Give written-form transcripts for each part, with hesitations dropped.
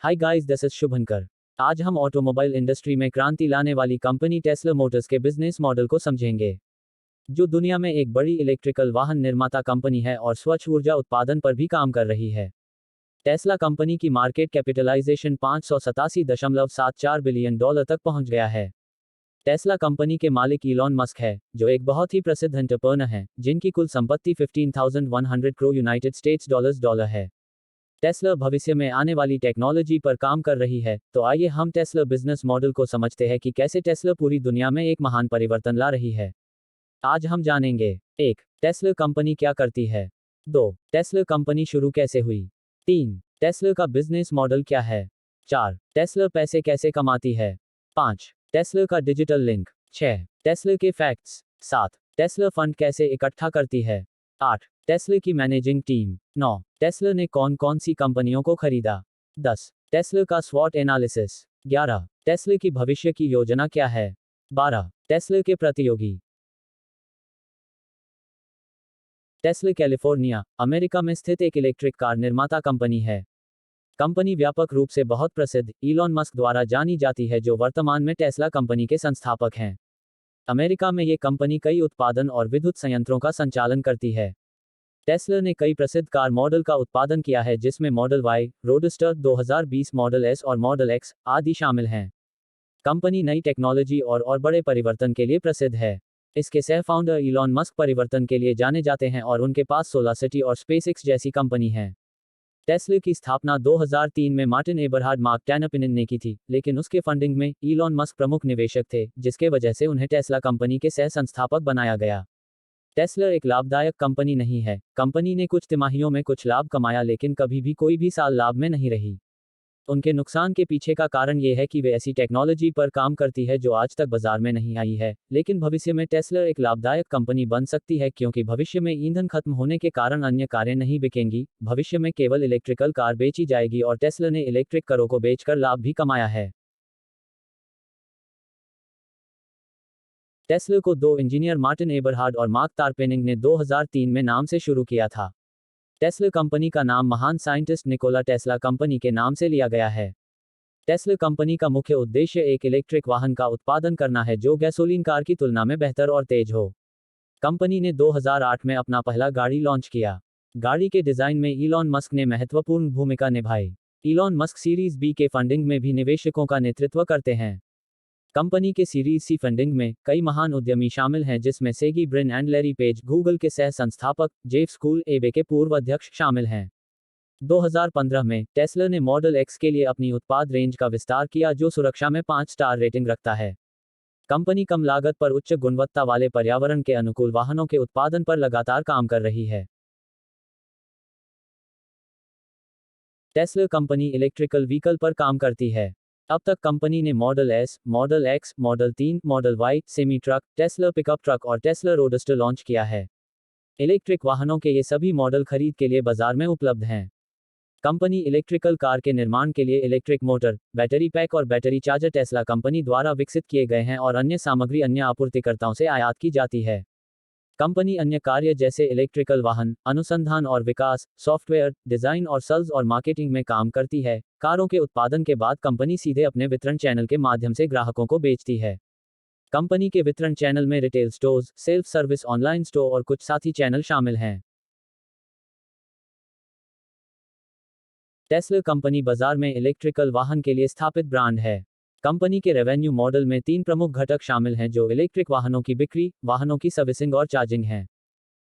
Hi guys, this is शुभंकर। आज हम automobile industry में क्रांति लाने वाली कंपनी टेस्ला मोटर्स के बिजनेस मॉडल को समझेंगे, जो दुनिया में एक बड़ी इलेक्ट्रिकल वाहन निर्माता कंपनी है और स्वच्छ ऊर्जा उत्पादन पर भी काम कर रही है। टेस्ला कंपनी की मार्केट कैपिटलाइजेशन $587.74 बिलियन तक पहुंच गया है। टेस्ला कंपनी के मालिक इलॉन मस्क है, जो एक बहुत ही प्रसिद्ध एंटरप्रेन्योर हैं, जिनकी कुल संपत्ति 15,100 करोड़ यूनाइटेड स्टेट्स डॉलर है। टेस्ला भविष्य में आने वाली टेक्नोलॉजी पर काम कर रही है, तो आइए हम टेस्ला बिजनेस मॉडल को समझते हैं कि कैसे टेस्ला पूरी दुनिया में एक महान परिवर्तन ला रही है। आज हम जानेंगे 1. टेस्ला कंपनी क्या करती है। 2. टेस्ला कंपनी शुरू कैसे हुई। 3. टेस्ला का बिजनेस मॉडल क्या है। 4. टेस्ला पैसे कैसे कमाती है। 5. टेस्ला का डिजिटल लिंक। 6. टेस्ला के फैक्ट्स। 7. टेस्ला फंड कैसे इकट्ठा करती है। 8. टेस्ला की मैनेजिंग टीम। 9. टेस्ला ने कौन कौन सी कंपनियों को खरीदा। 10. टेस्ला का स्वॉट एनालिसिस। 11. टेस्ला की भविष्य की योजना क्या है। 12. टेस्ला के प्रतियोगी। टेस्ला कैलिफोर्निया, अमेरिका में स्थित एक इलेक्ट्रिक कार निर्माता कंपनी है। कंपनी व्यापक रूप से बहुत प्रसिद्ध इलॉन मस्क द्वारा जानी जाती है, जो वर्तमान में टेस्ला कंपनी के संस्थापक हैं। अमेरिका में ये कंपनी कई उत्पादन और विद्युत संयंत्रों का संचालन करती है। टेस्ला ने कई प्रसिद्ध कार मॉडल का उत्पादन किया है, जिसमें Model Y, roadster 2020, Model S और मॉडल एक्स आदि शामिल हैं। कंपनी नई टेक्नोलॉजी और बड़े परिवर्तन के लिए प्रसिद्ध है। इसके सह फाउंडर इलॉन मस्क परिवर्तन के लिए जाने जाते हैं और उनके पास सोलासिटी और स्पेसएक्स जैसी कंपनी है। टेस्ला की स्थापना 2003 में मार्टिन एबरहार्ड मार्क टैनपिनन ने की थी, लेकिन उसके फंडिंग में इलॉन मस्क प्रमुख निवेशक थे, जिसके वजह से उन्हें टेस्ला कंपनी के सह संस्थापक बनाया गया। टेस्ला एक लाभदायक कंपनी नहीं है। कंपनी ने कुछ तिमाहियों में कुछ लाभ कमाया, लेकिन कभी भी कोई भी साल लाभ में नहीं रही। उनके नुकसान के पीछे का कारण यह है कि वे ऐसी टेक्नोलॉजी पर काम करती है जो आज तक बाजार में नहीं आई है। लेकिन भविष्य में टेस्ला एक लाभदायक कंपनी बन सकती है, क्योंकि भविष्य में ईंधन खत्म होने के कारण अन्य कारें नहीं बिकेंगी। भविष्य में केवल इलेक्ट्रिकल कार बेची जाएगी और टेस्ला ने इलेक्ट्रिक कारों को बेचकर लाभ भी कमाया है। टेस्ला को दो इंजीनियर मार्टिन एबरहार्ड और मार्क टारपेनिंग ने 2003 में नाम से शुरू किया था। टेस्ला कंपनी का नाम महान साइंटिस्ट निकोला टेस्ला कंपनी के नाम से लिया गया है। टेस्ला कंपनी का मुख्य उद्देश्य एक इलेक्ट्रिक वाहन का उत्पादन करना है जो गैसोलीन कार की तुलना में बेहतर और तेज हो। कंपनी ने 2008 में अपना पहला गाड़ी लॉन्च किया। गाड़ी के डिजाइन में इलॉन मस्क ने महत्वपूर्ण भूमिका निभाई। इलॉन मस्क सीरीज बी के फंडिंग में भी निवेशकों का नेतृत्व करते हैं। कंपनी के सीरीज सी फंडिंग में कई महान उद्यमी शामिल हैं, जिसमें सेगी Brin and Larry Page, Google के सह संस्थापक, जेफ स्कूल एबे के पूर्व अध्यक्ष शामिल हैं। 2015 में टेस्ला ने मॉडल एक्स के लिए अपनी उत्पाद रेंज का विस्तार किया, जो सुरक्षा में 5 स्टार रेटिंग रखता है। कंपनी कम लागत पर उच्च गुणवत्ता वाले पर्यावरण के अनुकूल वाहनों के उत्पादन पर लगातार काम कर रही है। टेस्ला कंपनी इलेक्ट्रिकल व्हीकल पर काम करती है। अब तक कंपनी ने Model S, Model X, Model 3, Model Y, semi truck, Tesla pickup truck और टेस्ला रोडस्टर लॉन्च किया है। इलेक्ट्रिक वाहनों के ये सभी मॉडल खरीद के लिए बाजार में उपलब्ध हैं। कंपनी इलेक्ट्रिकल कार के निर्माण के लिए इलेक्ट्रिक मोटर, बैटरी पैक और बैटरी चार्जर टेस्ला कंपनी द्वारा विकसित किए गए हैं और अन्य सामग्री अन्य आपूर्तिकर्ताओं से आयात की जाती है। कंपनी अन्य कार्य जैसे इलेक्ट्रिकल वाहन, अनुसंधान और विकास, सॉफ्टवेयर, डिजाइन और सेल्स और मार्केटिंग में काम करती है। कारों के उत्पादन के बाद कंपनी सीधे अपने वितरण चैनल के माध्यम से ग्राहकों को बेचती है। कंपनी के वितरण चैनल में retail stores, self service, online store और कुछ साथी चैनल शामिल हैं। टेस्ला कंपनी बाजार में इलेक्ट्रिकल वाहन के लिए स्थापित ब्रांड है। कंपनी के रेवेन्यू मॉडल में 3 प्रमुख घटक शामिल हैं, जो इलेक्ट्रिक वाहनों की बिक्री, वाहनों की सर्विसिंग और चार्जिंग हैं।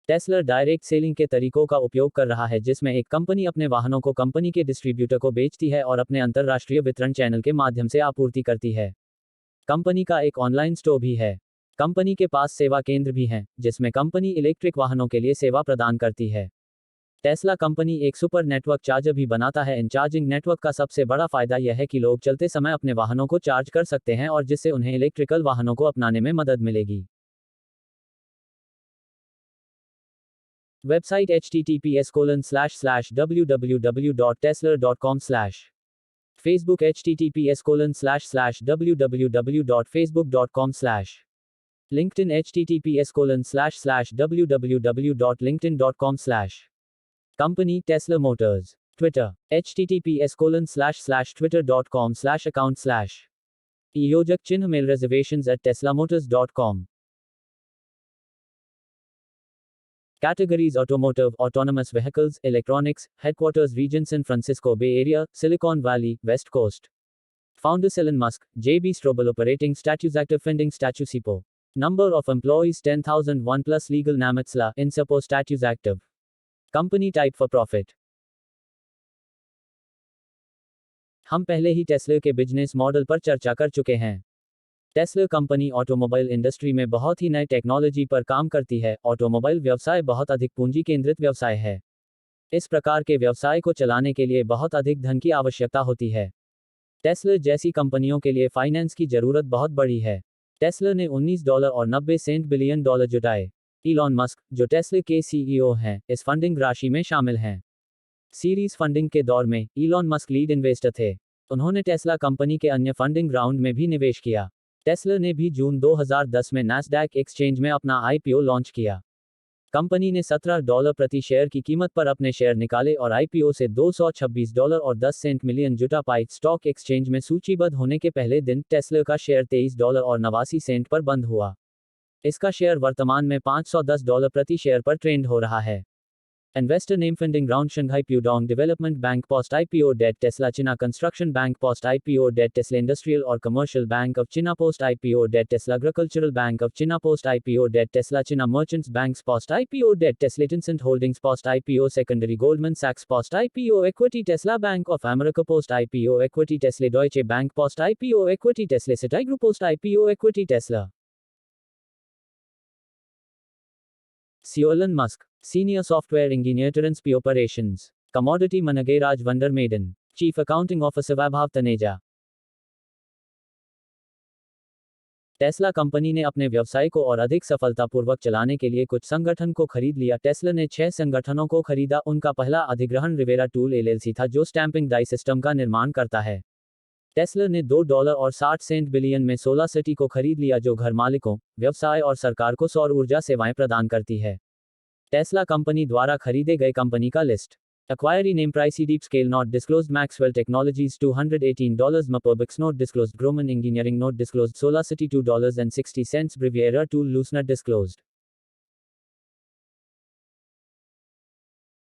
टेस्ला डायरेक्ट सेलिंग के तरीकों का उपयोग कर रहा है, जिसमें एक कंपनी अपने वाहनों को कंपनी के डिस्ट्रीब्यूटर को बेचती है और अपने अंतरराष्ट्रीय वितरण चैनल के माध्यम से आपूर्ति करती है। कंपनी का एक ऑनलाइन स्टोर भी है। कंपनी के पास सेवा केंद्र भी हैं, जिसमें कंपनी इलेक्ट्रिक वाहनों के लिए सेवा प्रदान करती है। टेस्ला कंपनी एक सुपर नेटवर्क चार्जर भी बनाता है। इन चार्जिंग नेटवर्क का सबसे बड़ा फायदा यह है कि लोग चलते समय अपने वाहनों को चार्ज कर सकते हैं और जिससे उन्हें इलेक्ट्रिकल वाहनों को अपनाने में मदद मिलेगी। Website https://www.tesla.com/ Facebook https://www.facebook.com/ LinkedIn https://www.linkedin.com/ company Tesla Motors. Twitter https://twitter.com/account/ योजक चिन्ह mail reservations@teslamotors.com Categories: Automotive, Autonomous Vehicles, Electronics. Headquarters: Region: San Francisco Bay Area, Silicon Valley, West Coast. Founders: Elon Musk, J.B. Straubel. Operating status: Active Funding status: SIPO. Number of employees: 10,001 plus. Legal Namatsla, INSAPO status: Active. Company type: for profit. हम पहले ही Tesla के business model पर चर्चा कर चुके हैं। Tesla company automobile industry में बहुत ही नए टेक्नोलॉजी पर काम करती है। ऑटोमोबाइल व्यवसाय बहुत अधिक पूंजी केंद्रित व्यवसाय है। इस प्रकार के व्यवसाय को चलाने के लिए बहुत अधिक धन की आवश्यकता होती है। टेस्ला जैसी कंपनियों के लिए फाइनेंस की जरूरत बहुत बड़ी है। टेस्ला ने $19.90 बिलियन जुटाए। इलॉन मस्क, जो टेस्ला के सीईओ हैं, इस फंडिंग राशि में शामिल हैं। सीरीज फंडिंग के दौर में इलॉन मस्क लीड इन्वेस्टर थे। उन्होंने टेस्ला कंपनी के अन्य फंडिंग राउंड में भी निवेश किया। टेस्ला ने भी जून 2010 में नैस्डैक एक्सचेंज में अपना आईपीओ लॉन्च किया। कंपनी ने $17 प्रति शेयर की कीमत पर अपने शेयर निकाले और आईपीओ से $226.10 मिलियन जुटा पाई। स्टॉक एक्सचेंज में सूचीबद्ध होने के पहले दिन टेस्ला का शेयर $23.89 पर बंद हुआ। इसका शेयर वर्तमान में $510 प्रति शेयर पर ट्रेंड हो रहा है। Investor name funding round: Shanghai Pudong Development Bank Post IPO Debt Tesla China Construction Bank Post IPO Debt Tesla Industrial or Commercial Bank of China Post IPO Debt Tesla Agricultural Bank of China Post IPO Debt Tesla China Merchants Banks Post IPO Debt Tesla Tencent Holdings Post IPO Secondary Goldman Sachs Post IPO Equity Tesla Bank of America Post IPO Equity Tesla Deutsche Bank Post IPO Equity Tesla Citigroup Post IPO Equity Tesla CEO Elon Musk, Senior Software Engineer P Operations, Commodity Manager Raj Vander Maiden, Chief Accounting Officer Vaibhav Taneja। Tesla company ने अपने व्यवसाय को और अधिक सफलतापूर्वक चलाने के लिए कुछ संगठन को खरीद लिया। टेस्ला ने 6 संगठनों को खरीदा। उनका पहला अधिग्रहण रिवेरा टूल एलएलसी था, जो स्टैंपिंग डाई सिस्टम का निर्माण करता है। टेस्ला ने $2.60 बिलियन में SolarCity को खरीद लिया, जो घर मालिकों, व्यवसाय और सरकार को सौर ऊर्जा सेवाएं प्रदान करती है। टेस्ला कंपनी द्वारा खरीदे गए कंपनी का list: Acquiring name price deep scale not disclosed Maxwell Technologies $218 Mapobix not disclosed Grumman Engineering not disclosed SolarCity $2.60 Briviera Tool Loose not disclosed।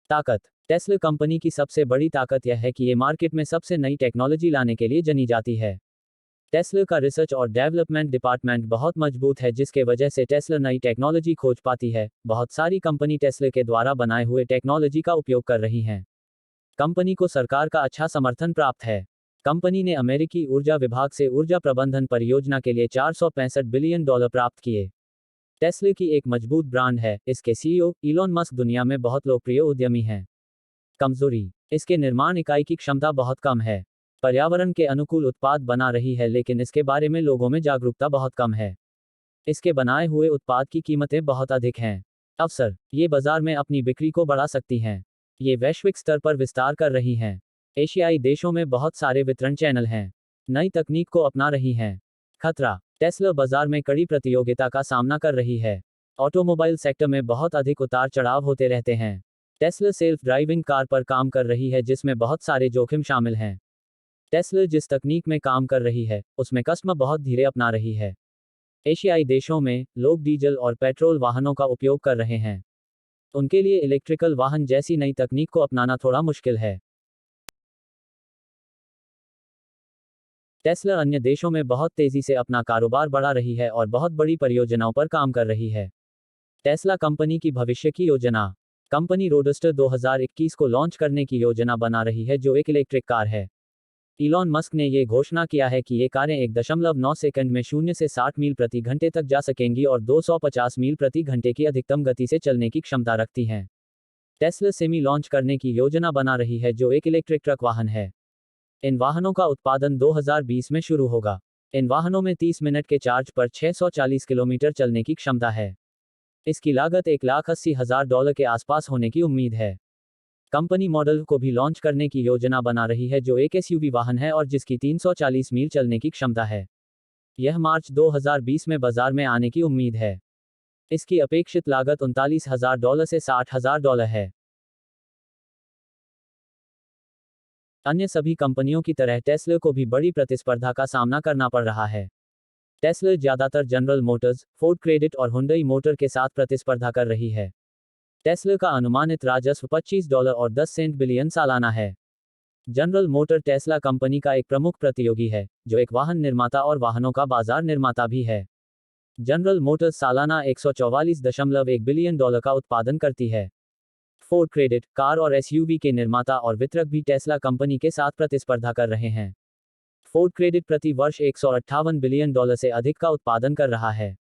ताकत: टेस्ला कंपनी की सबसे बड़ी ताकत यह है कि ये मार्केट में सबसे नई टेक्नोलॉजी लाने के लिए जानी जाती है। टेस्ला का रिसर्च और डेवलपमेंट डिपार्टमेंट बहुत मजबूत है, जिसके वजह से टेस्ला नई टेक्नोलॉजी खोज पाती है। बहुत सारी कंपनी टेस्ला के द्वारा बनाए हुए टेक्नोलॉजी का उपयोग कर रही हैं। कंपनी को सरकार का अच्छा समर्थन प्राप्त है। कंपनी ने अमेरिकी ऊर्जा विभाग से ऊर्जा प्रबंधन परियोजना के लिए $465 बिलियन प्राप्त किए। टेस्ला की एक मजबूत ब्रांड है। इसके सीईओ इलॉन मस्क दुनिया में बहुत लोकप्रिय उद्यमी हैं। कमजोरी: इसके निर्माण इकाई की क्षमता बहुत कम है। पर्यावरण के अनुकूल उत्पाद बना रही है, लेकिन इसके बारे में लोगों में जागरूकता बहुत कम है। इसके बनाए हुए उत्पाद की कीमतें बहुत अधिक हैं। अवसर: ये बाजार में अपनी बिक्री को बढ़ा सकती हैं। ये वैश्विक स्तर पर विस्तार कर रही हैं। एशियाई देशों में बहुत सारे वितरण चैनल हैं। नई तकनीक को अपना रही हैं। खतरा: टेस्ला बाजार में कड़ी प्रतियोगिता का सामना कर रही है। ऑटोमोबाइल सेक्टर में बहुत अधिक उतार चढ़ाव होते रहते हैं। टेस्ला सेल्फ ड्राइविंग कार पर काम कर रही है, जिसमें बहुत सारे जोखिम शामिल हैं। टेस्ला जिस तकनीक में काम कर रही है, उसमें कस्टमर बहुत धीरे अपना रही है। एशियाई देशों में लोग डीजल और पेट्रोल वाहनों का उपयोग कर रहे हैं। उनके लिए इलेक्ट्रिकल वाहन जैसी नई तकनीक को अपनाना थोड़ा मुश्किल है। टेस्ला अन्य देशों में बहुत तेजी से अपना कारोबार बढ़ा रही है और बहुत बड़ी परियोजनाओं पर काम कर रही है। टेस्ला कंपनी की भविष्य की योजना: कंपनी रोडस्टर 2021 को लॉन्च करने की योजना बना रही है, जो एक इलेक्ट्रिक कार है। इलॉन मस्क ने ये घोषणा किया है कि ये कारें 1.9 सेकंड में 0 से 60 मील प्रति घंटे तक जा सकेंगी और 250 मील प्रति घंटे की अधिकतम गति से चलने की क्षमता रखती हैं। टेस्ला सेमी लॉन्च करने की योजना बना रही है, जो एक इलेक्ट्रिक ट्रक वाहन है। इन वाहनों का उत्पादन 2020 में शुरू होगा। इन वाहनों में 30 मिनट के चार्ज पर 640 किलोमीटर चलने की क्षमता है। इसकी लागत $180,000 के आसपास होने की उम्मीद है। कंपनी मॉडल को भी लॉन्च करने की योजना बना रही है, जो एक एसयूवी वाहन है और जिसकी 340 मील चलने की क्षमता है। यह मार्च 2020 में बाजार में आने की उम्मीद है। इसकी अपेक्षित लागत $39,000 से $60,000 है। अन्य सभी कंपनियों की तरह टेस्ला को भी बड़ी प्रतिस्पर्धा का सामना करना पड़ रहा है। टेस्ला ज्यादातर जनरल मोटर्स, फोर्ड क्रेडिट और हुंडई मोटर के साथ प्रतिस्पर्धा कर रही है। टेस्ला का अनुमानित राजस्व $25.10 बिलियन सालाना है। जनरल मोटर टेस्ला कंपनी का एक प्रमुख प्रतियोगी है, जो एक वाहन निर्माता और वाहनों का बाजार निर्माता भी है। जनरल मोटर्स सालाना $144.1 बिलियन का उत्पादन करती है। फोर्ड क्रेडिट, कार और एसयूवी के निर्माता और वितरक भी टेस्ला कंपनी के साथ प्रतिस्पर्धा कर रहे हैं। फोर्ड क्रेडिट प्रति वर्ष $158 बिलियन से अधिक का उत्पादन कर रहा है।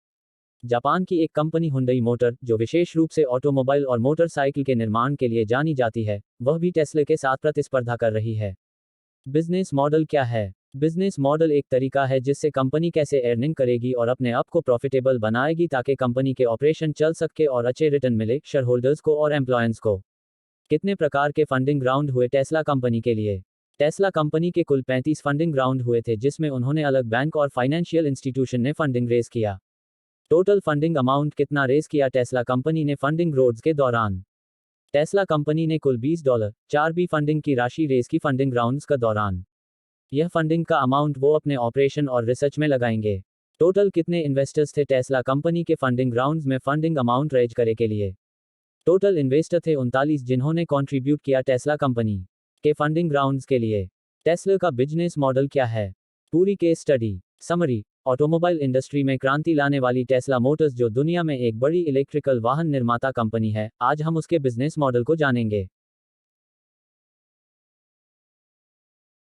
जापान की एक कंपनी हुंडई मोटर, जो विशेष रूप से ऑटोमोबाइल और मोटरसाइकिल के निर्माण के लिए जानी जाती है, वह भी टेस्ला के साथ प्रतिस्पर्धा कर रही है। बिजनेस मॉडल क्या है? बिजनेस मॉडल एक तरीका है जिससे कंपनी कैसे अर्निंग करेगी और अपने आप को प्रॉफिटेबल बनाएगी ताकि कंपनी के ऑपरेशन चल सके और अच्छे रिटर्न मिले शेयर होल्डर्स को और एम्प्लॉयंस को। कितने प्रकार के फंडिंग राउंड हुए टेस्ला कंपनी के लिए? टेस्ला कंपनी के कुल 35 फंडिंग राउंड हुए थे, जिसमें उन्होंने अलग बैंक और फाइनेंशियल इंस्टीट्यूशन ने फंडिंग रेज किया। टोटल फंडिंग अमाउंट कितना रेज किया टेस्ला कंपनी ने फंडिंग रोड्स के दौरान? टेस्ला कंपनी ने कुल $20.4 फंडिंग की राशि रेज की फंडिंग राउंड्स का दौरान। यह फंडिंग का अमाउंट वो अपने ऑपरेशन और रिसर्च में लगाएंगे। टोटल कितने इन्वेस्टर्स थे टेस्ला कंपनी के फंडिंग राउंड्स में फंडिंग अमाउंट रेज करे के लिए? टोटल इन्वेस्टर थे 39 जिन्होंने कंट्रीब्यूट किया टेस्ला कंपनी के फंडिंग राउंड्स के लिए। टेस्ला का बिजनेस मॉडल क्या है? पूरी case study. Summary. Automobile industry में क्रांति लाने वाली टेस्ला मोटर्स, जो दुनिया में एक बड़ी इलेक्ट्रिकल वाहन निर्माता कंपनी है, आज हम उसके बिजनेस मॉडल को जानेंगे।